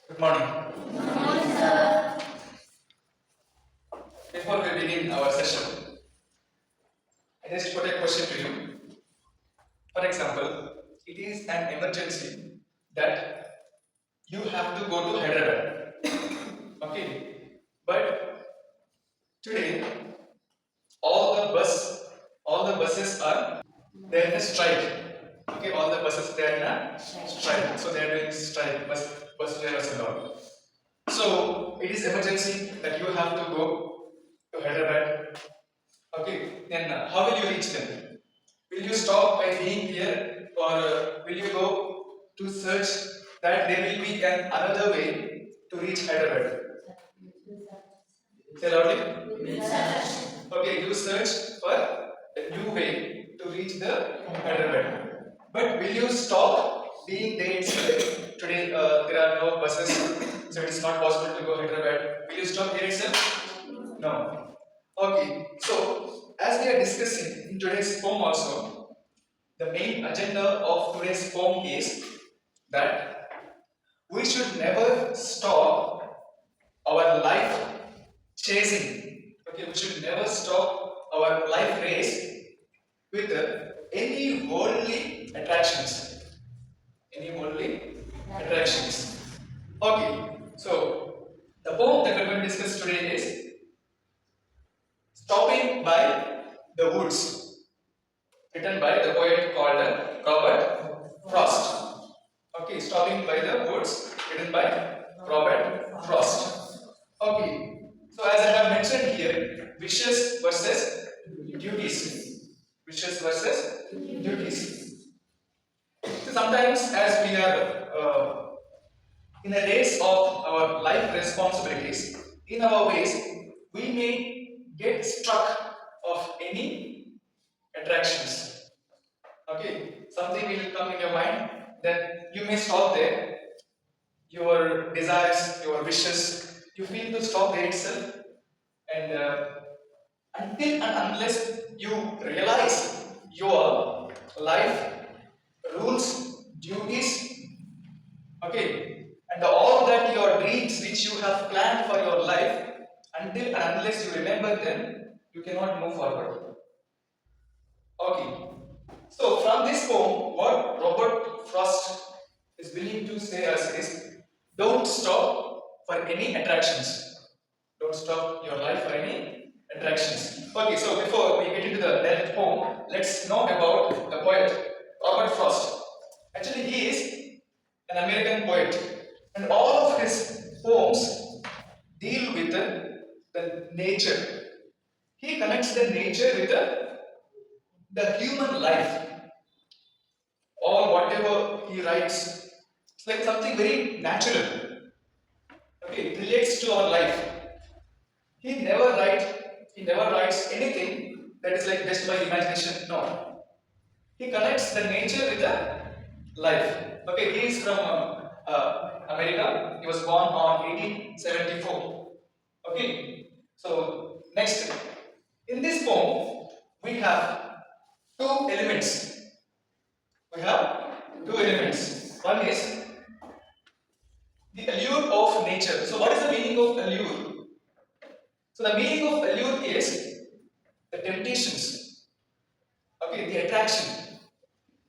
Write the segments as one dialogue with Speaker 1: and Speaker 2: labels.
Speaker 1: Good morning.
Speaker 2: Good morning, sir.
Speaker 1: Before we begin our session, I just put a question to you. For example, it is an emergency that you have to go to Hyderabad. Okay, but today all the buses are they're in a strike. Okay, all the buses they're in a strike. So they're doing strike, bus drivers and all. So it is emergency that you have to go to Hyderabad. Okay, then how will you reach them? Will you stop by being here, or will you go to search that there will be another way to reach Hyderabad? Say loudly. Okay, you search for a new way to reach the Hyderabad. But will you stop being there itself? Today there are no buses, so it is not possible to go Hyderabad. Will you stop here itself? No. Okay, so as we are discussing in today's poem also, the main agenda of today's poem is that we should never stop our life chasing. Okay, we should never stop our life race with any worldly attractions. Any worldly attractions. Okay, so the poem that we're going to discuss today is Stopping by the Woods, written by the poet called Robert Frost. Okay, Stopping by the Woods, written by Robert Frost. Okay, so as I have mentioned here, wishes versus duties. Wishes versus duties. So sometimes, as we are in a race of our life responsibilities, in our ways, we may get struck of any attractions. Okay, something will come in your mind, then you may stop there. Your desires, your wishes, you feel to stop there itself, and until and unless you realize your life rules, duties, okay, and all that your dreams which you have planned for your life, until and unless you remember them, you cannot move forward. Okay. So from this poem, what Robert Frost is willing to say us is, don't stop for any attractions. Don't stop your life for any attractions. Okay, so before we get into the direct poem, let's know about the poet Robert Frost. Actually, he is an American poet, and all of his poems deal with the nature. He connects the nature with the human life. Or whatever he writes, it's like something very natural. Okay, it relates to our life. He never writes anything that is like just by imagination. No. He connects the nature with the life. Okay, he is from America. He was born on 1874. Okay, so next, in this poem, we have two elements. We have two elements. One is the allure of nature. So, what is the meaning of allure? So, the meaning of allure is the temptations. Okay, the attraction.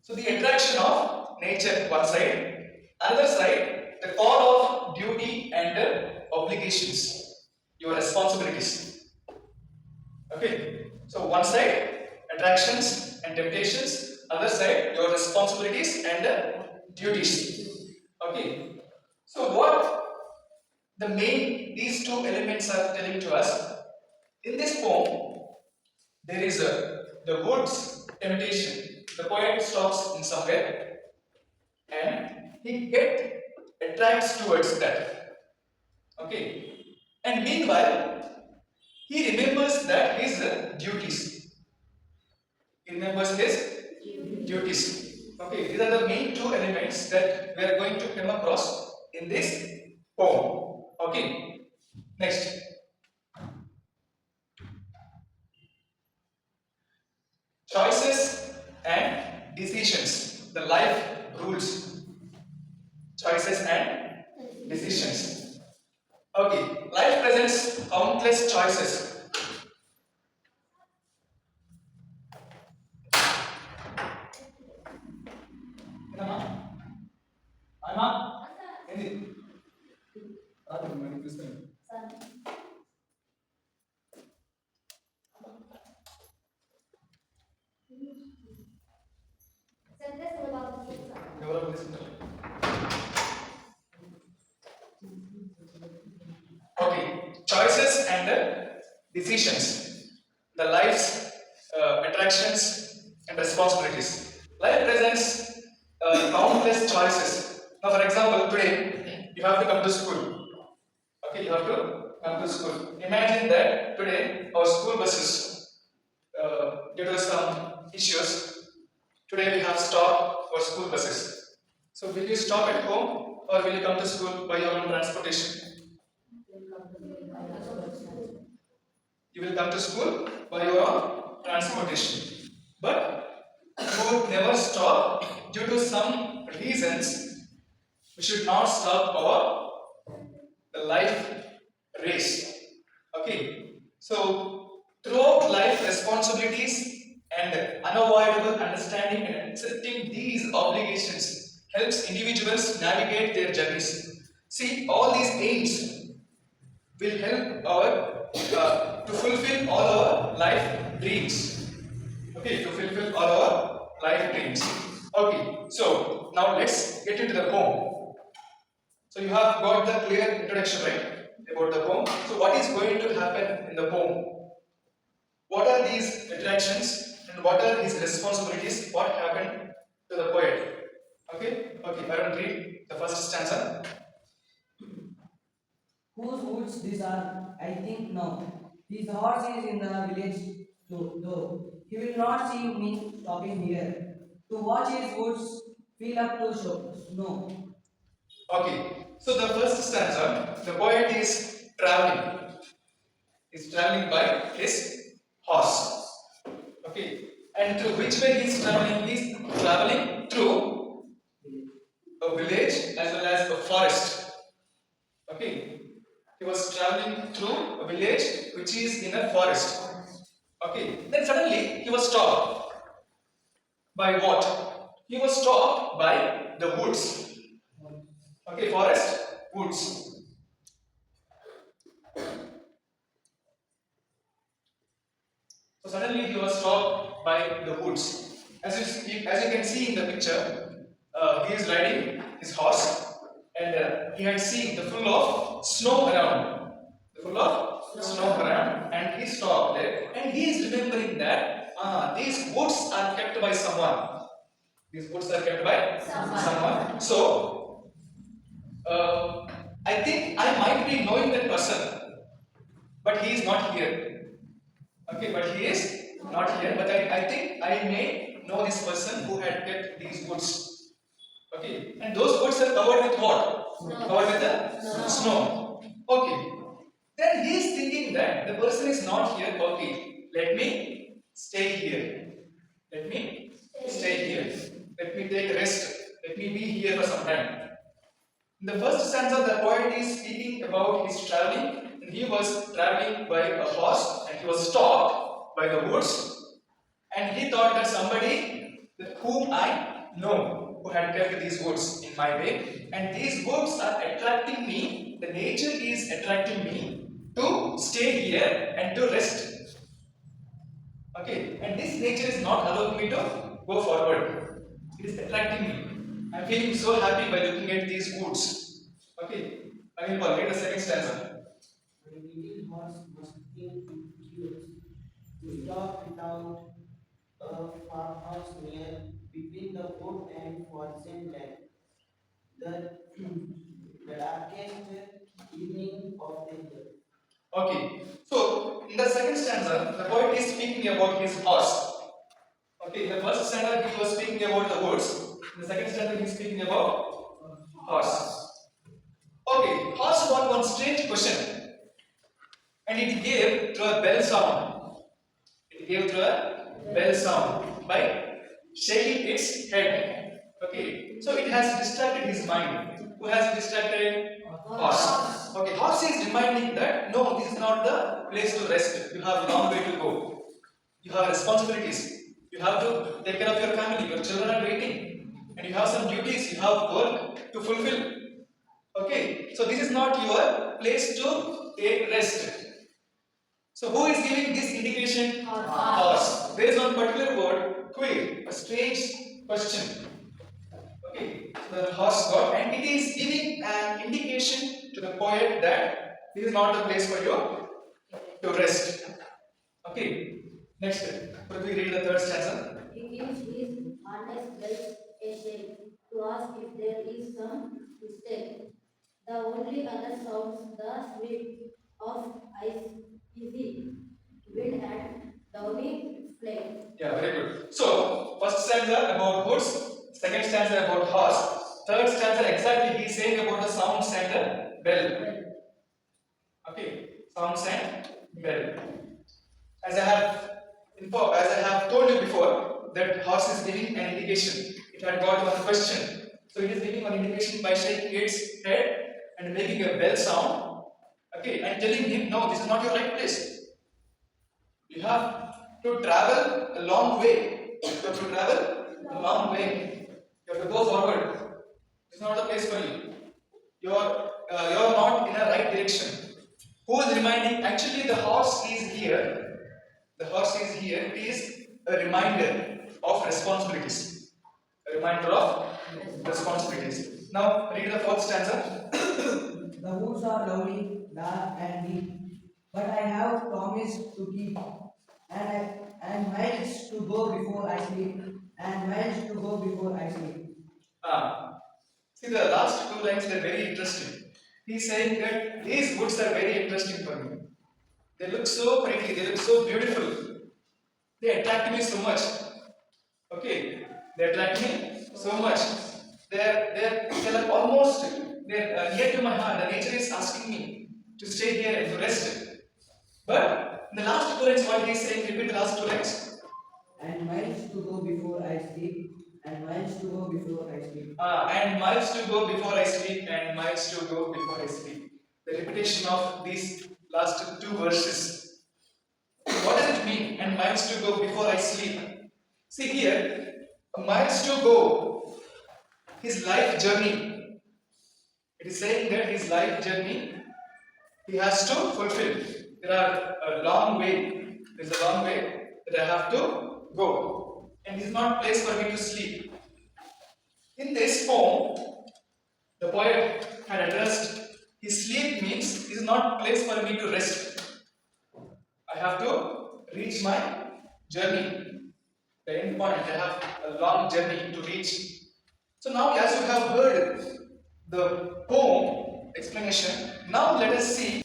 Speaker 1: So, the attraction of nature, one side. Another side, the thought of duty and obligations, your responsibilities. Okay, so one side, attractions and temptations. Other side, your responsibilities and duties. Okay, so what these two elements are telling to us in this poem, there is the woods temptation. The poet stops in somewhere and he attracts towards that. Okay, and meanwhile, he remembers that his duties. He remembers his duties. Okay, these are the main two elements that we are going to come across in this poem. Okay, next. Choices and decisions. The life rules. Choices and decisions. decisions. Okay, life presents countless choices. Enama? Aima? Endi? Radu, మనకి చూస్తాను. ఎవరో తీసుకుంటారు. Okay, choices and decisions. The life's attractions and responsibilities. Life presents countless choices. Now, for example, today you have to come to school. Okay, you have to come to school. Imagine that today our school buses, due to some issues, today we have stopped for school buses. So, will you stop at home or will you come to school by your own transportation? You will come to school by your own transportation. But you would never stop due to some reasons. We should not stop our life race. Okay. So throughout life, responsibilities and unavoidable understanding and accepting these obligations helps individuals navigate their journeys. See, all these aims will help our to fulfill all our life dreams. Okay, to fulfill all our life dreams. Okay, so now let's get into the poem. So you have got the clear introduction, right, about the poem. So what is going to happen in the poem? What are these attractions and what are his responsibilities? What happened to the poet? Okay, I will read the first stanza.
Speaker 3: Whose woods these are, I think now. His horse is in the village though. He will not see me stopping here. To watch his woods fill up to snow.
Speaker 1: Okay, so the first stanza, the poet is traveling. He's traveling by his horse. Okay, and through which way he's traveling? He's traveling through a village as well as a forest. Okay, he was traveling through a village which is in a forest. Okay, then suddenly he was stopped. By what? He was stopped by the woods. Okay, forest, woods. So suddenly he was stopped by the woods. As you can see in the picture, he is riding his horse, and he had seen the full of snow around. And he stopped there, and he is remembering that these woods are kept by someone. So I think I might be knowing that person, but he is not here. Okay, but he is not here. But I think I may know this person who had kept these woods. Okay, and those woods are covered with what? Covered with the snow. Okay, then he is thinking that the person is not here. Okay, let me stay here. Let me take rest. Let me be here for some time. In the first stanza, the poet is speaking about his traveling, and he was traveling by a horse, and he was stopped by the woods, and he thought that somebody whom I know who had kept these woods in my way, and these woods are attracting me. The nature is attracting me to stay here and to rest. Okay, and this nature is not allowing me to go forward. It is attracting me. I am feeling so happy by looking at these woods. Okay, I will read the second stanza.
Speaker 3: My little horse must think curious to stop without a farmhouse near between the wood and forest land. The darkest evening of the year.
Speaker 1: Okay, so in the second stanza, the poet is speaking about his horse. Okay, in the first stanza, he was speaking about the woods. In the second stanza, he is speaking about horse. Okay, horse got one strange question, and it gave to a bell sound. By shaking its head. Okay, so it has distracted his mind. Who has distracted? Horse. Okay, horse is reminding that no, this is not the place to rest. You have a long way to go. You have responsibilities. You have to take care of your family. Your children are waiting, and you have some duties. You have work to fulfill. Okay, so this is not your place to take rest. So who is giving this indication? Horse. There is one particular word, queer, a strange question. Okay, the horse god, and it is giving an indication to the poet that this is not the place for you to rest. Okay, next. Could we read the third stanza?
Speaker 2: He gives his honest belt a shake to ask if there is some mistake. The only other sounds the sweep of ice, easy wind and downy flame.
Speaker 1: Yeah, very good. So, first stanza about goods, second stanza about horse, third stanza exactly he is saying about the sounds and the bell. Okay, sounds and bell. As I have told you before, that horse is giving an indication. It had got one question. So it is giving one indication by shaking its head and making a bell sound. Okay, and telling him, no, this is not your right place. You have to travel a long way. You have to travel a long way. You have to go forward. This is not the place for you. You're not in a right direction. Who is reminding? Actually, the horse is here. The horse is here. It is a reminder of responsibilities. A reminder of responsibilities. Now, read the fourth stanza.
Speaker 3: The woods are lovely, dark and deep, but I have promised to keep, and miles to go before I sleep, and miles to go before I sleep.
Speaker 1: See, the last two lines are very interesting. He is saying that these woods are very interesting for me. They look so pretty, they look so beautiful. They attract me so much. Okay, they attract me so much. They're like almost near to my heart. The nature is asking me to stay here and to rest. But in the last two lines, what he is saying, repeat the last two lines.
Speaker 3: And miles to go before I sleep, and miles to go before I sleep.
Speaker 1: And miles to go before I sleep, and miles to go before I sleep. The repetition of these last two verses. What does it mean? And miles to go before I sleep. See here, miles to go, his life journey. It is saying that his life journey he has to fulfill. There are a long way. There is a long way that I have to go. And this is not place for me to sleep. In this poem, the poet had addressed his sleep means this is not place for me to rest. I have to reach my journey. The end point, I have a long journey to reach. So now as you have heard the poem explanation, now let us see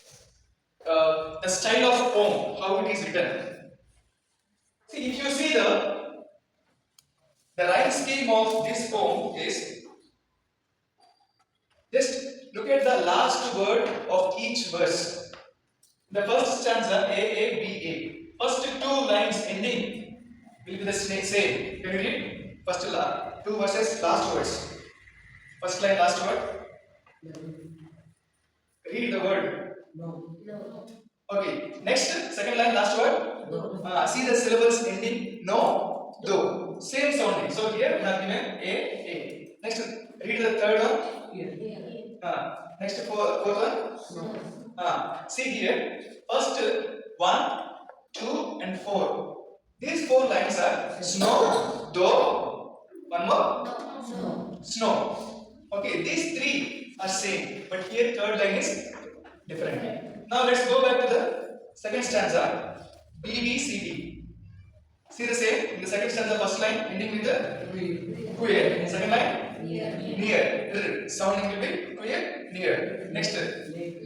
Speaker 1: the style of poem, how it is written. See, if you see the rhyme scheme of this poem is, just look at the last word of each verse. The first stanza, A, B, A. First two lines ending will be the same. Can you read? First two verses, last words. First line, last word. Read the word.
Speaker 3: No.
Speaker 2: No.
Speaker 1: Okay. Next, second line, last word.
Speaker 2: No.
Speaker 1: See the syllables ending no, do. Same sounding. So here we have given A. Next, read the third one.
Speaker 3: Here.
Speaker 2: Here.
Speaker 1: Next, fourth one.
Speaker 2: No.
Speaker 1: See here, first 1, 2, and 4. These 4 lines are snow, do, one more,
Speaker 2: No.
Speaker 1: snow. Okay, these 3 are same, but here third line is different. Now let's go back to the second stanza, B, B, C, D. See the same, in the second stanza, first line ending with the queer, second line near, sounding will be queer, near. Next,
Speaker 3: Lake.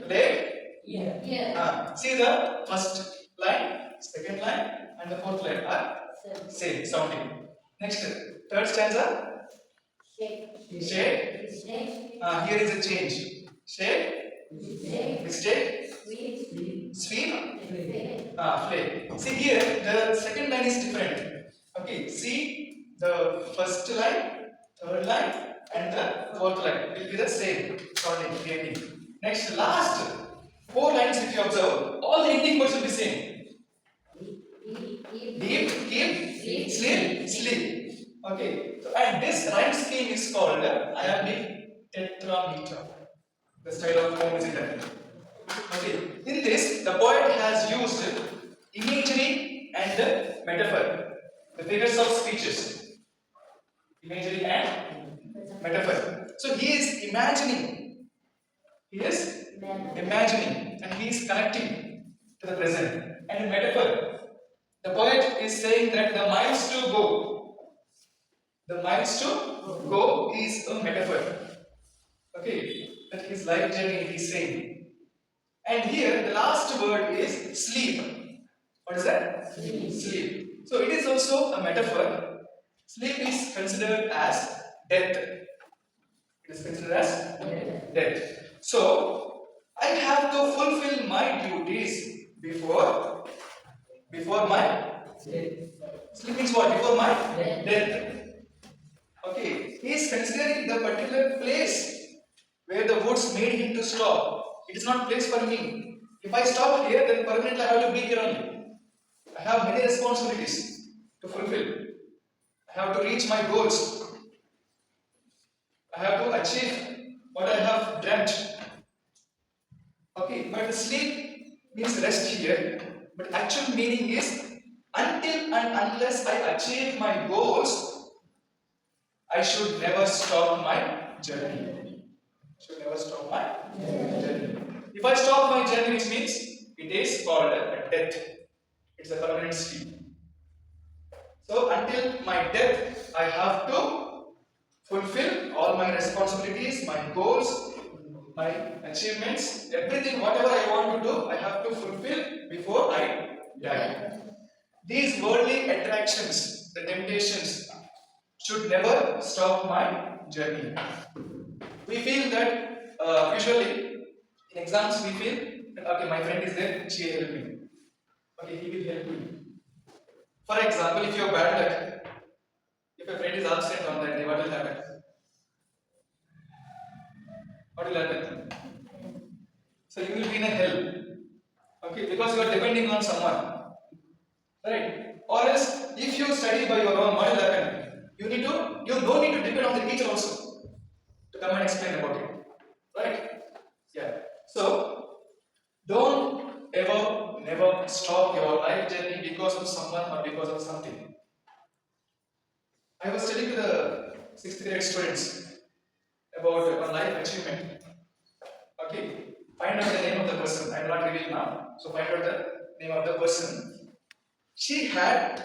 Speaker 1: lake.
Speaker 3: Here.
Speaker 2: Here.
Speaker 1: See the first line, second line, and the fourth line are same sounding. Next, third stanza,
Speaker 2: Shake.
Speaker 1: shade.
Speaker 2: Shake.
Speaker 1: Here is a change. Shade,
Speaker 2: Shake.
Speaker 1: mistake,
Speaker 2: Sweet.
Speaker 1: sweep,
Speaker 2: Flake.
Speaker 1: flake. See here, the second line is different. Okay, see the first line, third line and the fourth line will be the same sounding, the ending. Next, last four lines, if you observe, all the ending words will be same. Deep, keep, sleep, sleep. Okay, so and this rhyme scheme is called iambic tetrameter. The style of poem is in that. Okay, in this, the poet has used imagery and metaphor, the figures of speeches. Imagery and metaphor. So he is imagining. He is imagining and he is connecting to the present. And in metaphor, the poet is saying that the miles to go. The miles to go is a metaphor. Okay, that his life journey he is saying. And here the last word is sleep. What is that? Sleep. So it is also a metaphor. Sleep is considered as death. It is considered as death. So I have to fulfill my duties before my sleep means what? Before my death. Okay. He is considering the particular place where the woods made him to stop. It is not place for me. If I stop here, then permanently I have to be here only. I have many responsibilities to fulfill. I have to reach my goals. I have to achieve what I have dreamt. Okay, but the sleep means rest here. But actual meaning is until and unless I achieve my goals, I should never stop my journey. Should never stop my journey. If I stop my journey, which means it is called a death. It's a permanent sleep. So until my death, I have to fulfill all my responsibilities, my goals, my achievements, everything, whatever I want to do, I have to fulfill before I die. These worldly attractions, the temptations, should never stop my journey. We feel that usually in exams we feel that okay, my friend is there, she will help me. Okay, he will help me. For example, if you have bad luck, if a friend is absent on that day, what will happen? What will happen? So you will be in a hell. Okay, because you are depending on someone. Right? Or else, if you study by your own, what will happen? You don't need to depend on the teacher also to come and explain about it. Right? Yeah. So don't ever, never stop your life journey because of someone or because of something. I was telling to the 6th grade students about one life achievement. Okay, find out the name of the person. I will not reveal now. So find out the name of the person. She had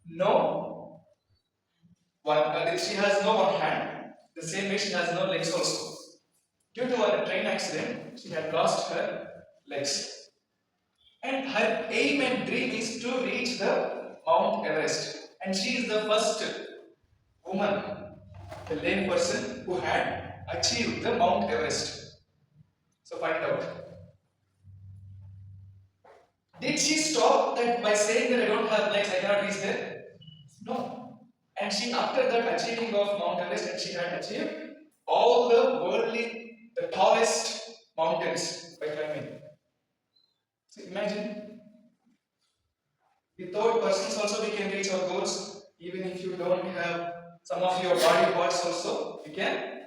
Speaker 1: no one. She has no one hand. The same way she has no legs also. Due to a train accident, she had lost her legs. And her aim and dream is to reach the Mount Everest. And she is the first woman, the lame person who had achieved the Mount Everest. So find out. Did she stop that by saying that I don't have legs, I cannot reach there? No. And she, after that achieving of Mount Everest, and she had achieved all the worldly, the tallest mountains by climbing. So imagine, without persons also we can reach our goals. Even if you don't have some of your body parts also, you can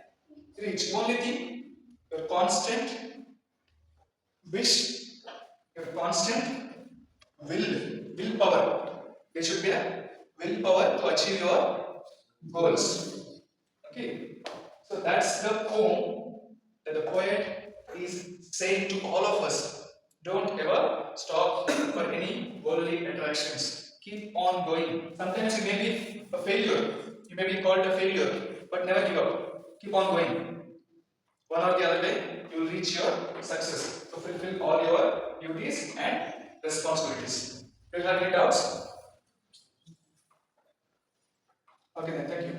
Speaker 1: reach. Only thing, your constant wish, your constant willpower. There should be a willpower to achieve your goals. Okay, so that's the poem that the poet is saying to all of us. Don't ever stop for any worldly attractions. Keep on going. Sometimes you may be a failure. You may be called a failure, but never give up. Keep on going. One or the other way, you will reach your success. So fulfill all your duties and responsibilities. Do you have any doubts? Okay then, thank you.